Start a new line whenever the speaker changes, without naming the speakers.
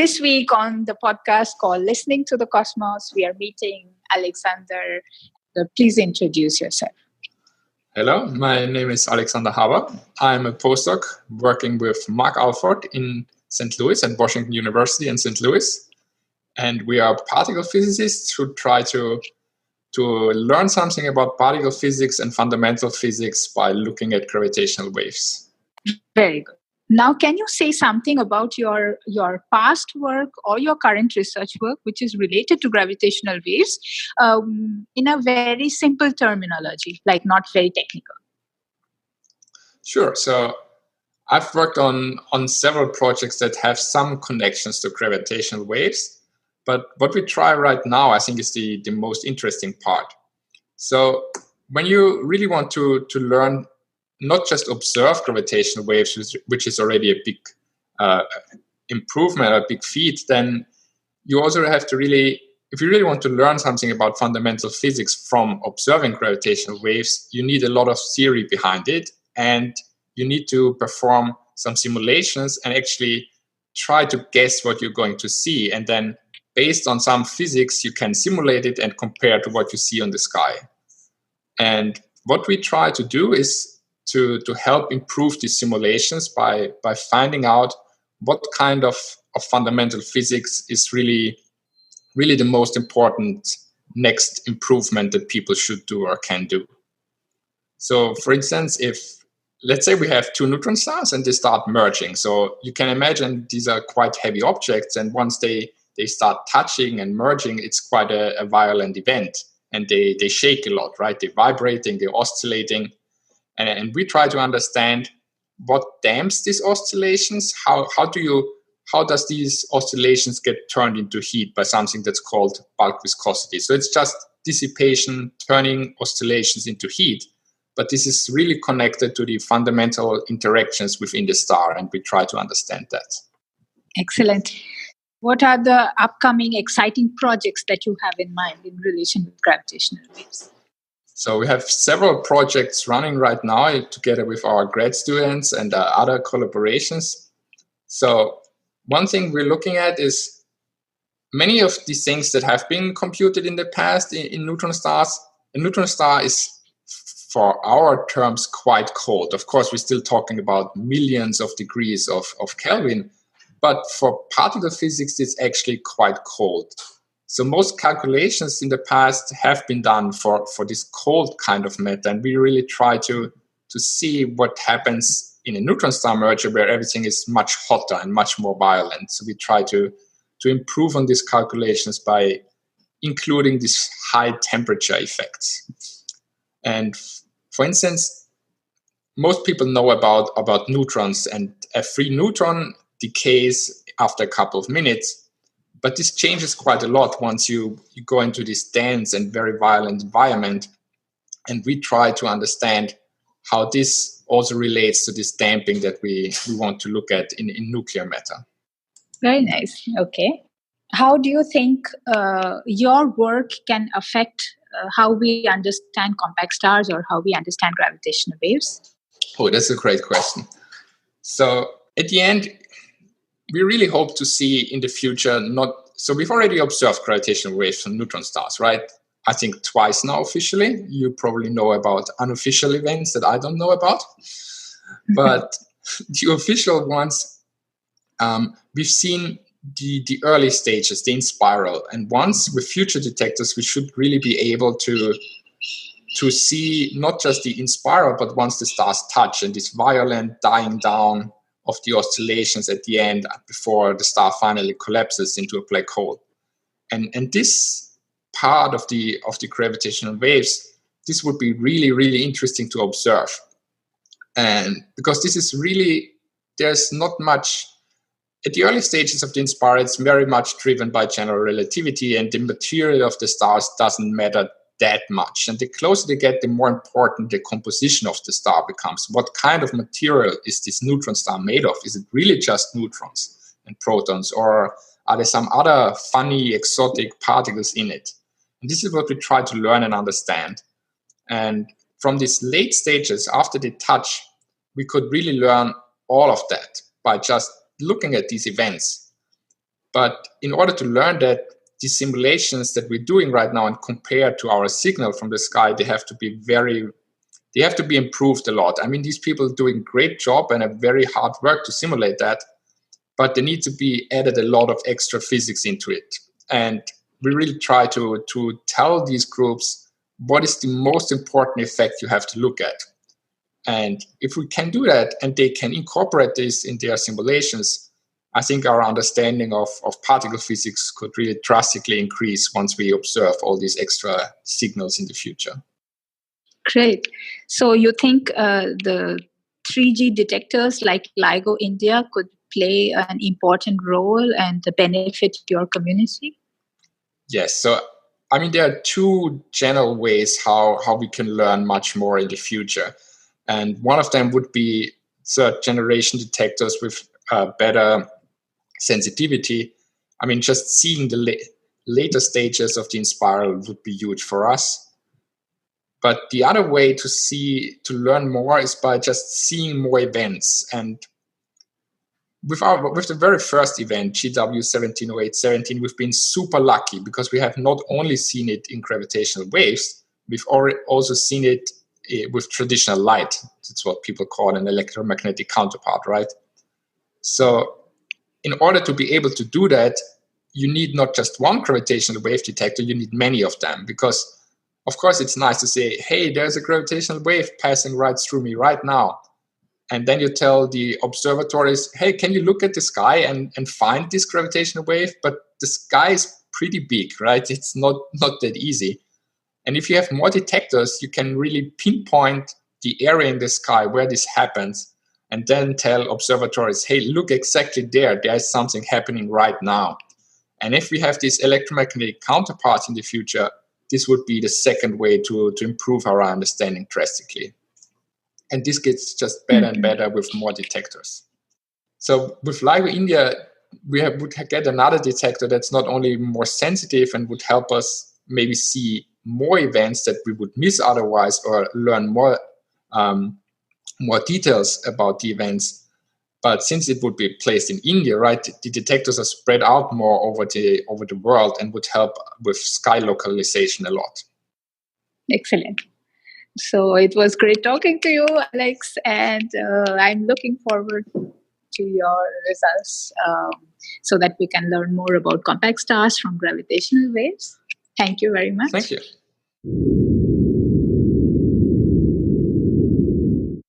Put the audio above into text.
This week on the podcast called Listening to the Cosmos, we are meeting Alexander. Please introduce yourself.
Hello, my name is Alexander Haber. I'm a postdoc working with Mark Alford in St. Louis at Washington University in St. Louis. And we are particle physicists who try to learn something about particle physics and fundamental physics by looking at gravitational waves.
Very good. Now, can you say something about your past work or your current research work, which is related to gravitational waves, in a very simple terminology, like not very technical?
Sure. So I've worked on several projects that have some connections to gravitational waves. But what we try right now, I think, is the most interesting part. So when you really want to learn, not just observe gravitational waves, which is already a big improvement, a big feat, then you also have to if you really want to learn something about fundamental physics from observing gravitational waves, you need a lot of theory behind it, and you need to perform some simulations and actually try to guess what you're going to see. And then based on some physics, you can simulate it and compare to what you see on the sky. And what we try to do is to help improve these simulations by finding out what kind of fundamental physics is really the most important next improvement that people should do or can do. So for instance, let's say we have two neutron stars and they start merging. So you can imagine these are quite heavy objects, and once they start touching and merging, it's quite a violent event. And they shake a lot, right? They're vibrating, they're oscillating. And we try to understand what damps these oscillations. How does these oscillations get turned into heat by something that's called bulk viscosity? So it's just dissipation turning oscillations into heat. But this is really connected to the fundamental interactions within the star, and we try to understand that.
Excellent. What are the upcoming exciting projects that you have in mind in relation with gravitational waves?
So we have several projects running right now together with our grad students and other collaborations. So one thing we're looking at is many of these things that have been computed in the past in neutron stars. A neutron star is, for our terms, quite cold. Of course, we're still talking about millions of degrees of Kelvin, but for particle physics, it's actually quite cold. So most calculations in the past have been done for this cold kind of matter, and we really try to see what happens in a neutron star merger where everything is much hotter and much more violent. So we try to improve on these calculations by including these high temperature effects. And for instance, most people know about neutrons, and a free neutron decays after a couple of minutes. But this changes quite a lot once you go into this dense and very violent environment. And we try to understand how this also relates to this damping that we want to look at in nuclear matter.
Very nice. Okay. How do you think your work can affect how we understand compact stars or how we understand gravitational waves?
Oh, that's a great question. So at the end, we really hope to see in the future so we've already observed gravitational waves from neutron stars, right? I think twice now officially. You probably know about unofficial events that I don't know about. But the official ones, we've seen the early stages, the in spiral. And once with future detectors, we should really be able to see not just the in spiral, but once the stars touch and this violent dying down of the oscillations at the end before the star finally collapses into a black hole. And this part of the gravitational waves, this would be really, really interesting to observe. And because this is really, there's not much, at the early stages of the in-spiral, it's very much driven by general relativity, and the material of the stars doesn't matter that much. And the closer they get, the more important the composition of the star becomes. What kind of material is this neutron star made of? Is it really just neutrons and protons, or are there some other funny, exotic particles in it? And this is what we try to learn and understand. And from these late stages, after they touch, we could really learn all of that by just looking at these events. But in order to learn that, the simulations that we're doing right now and compared to our signal from the sky, they have to be improved a lot. I mean, these people are doing a great job and a very hard work to simulate that, but there needs to be added a lot of extra physics into it. And we really try to tell these groups what is the most important effect you have to look at. And if we can do that and they can incorporate this in their simulations, I think our understanding of particle physics could really drastically increase once we observe all these extra signals in the future.
Great. So you think the 3G detectors like LIGO-India could play an important role and benefit your community?
Yes. So, I mean, there are two general ways how we can learn much more in the future. And one of them would be third-generation detectors with better sensitivity. I mean, just seeing the later stages of the inspiral would be huge for us. But the other way to learn more is by just seeing more events. And with the very first event, GW170817, we've been super lucky because we have not only seen it in gravitational waves, we've also seen it with traditional light. That's what people call an electromagnetic counterpart, right? So in order to be able to do that, you need not just one gravitational wave detector, you need many of them. Because, of course, it's nice to say, hey, there's a gravitational wave passing right through me right now. And then you tell the observatories, hey, can you look at the sky and find this gravitational wave? But the sky is pretty big, right? It's not that easy. And if you have more detectors, you can really pinpoint the area in the sky where this happens, and then tell observatories, hey, look exactly there. There's something happening right now. And if we have these electromagnetic counterparts in the future, this would be the second way to improve our understanding drastically. And this gets just better and better with more detectors. So with LIGO-India, would get another detector that's not only more sensitive and would help us maybe see more events that we would miss otherwise, or learn more details about the events. But since it would be placed in India, right, the detectors are spread out more over the world and would help with sky localization a lot.
Excellent. So it was great talking to you, Alex, and I'm looking forward to your results so that we can learn more about compact stars from gravitational waves. Thank you very much.
Thank you.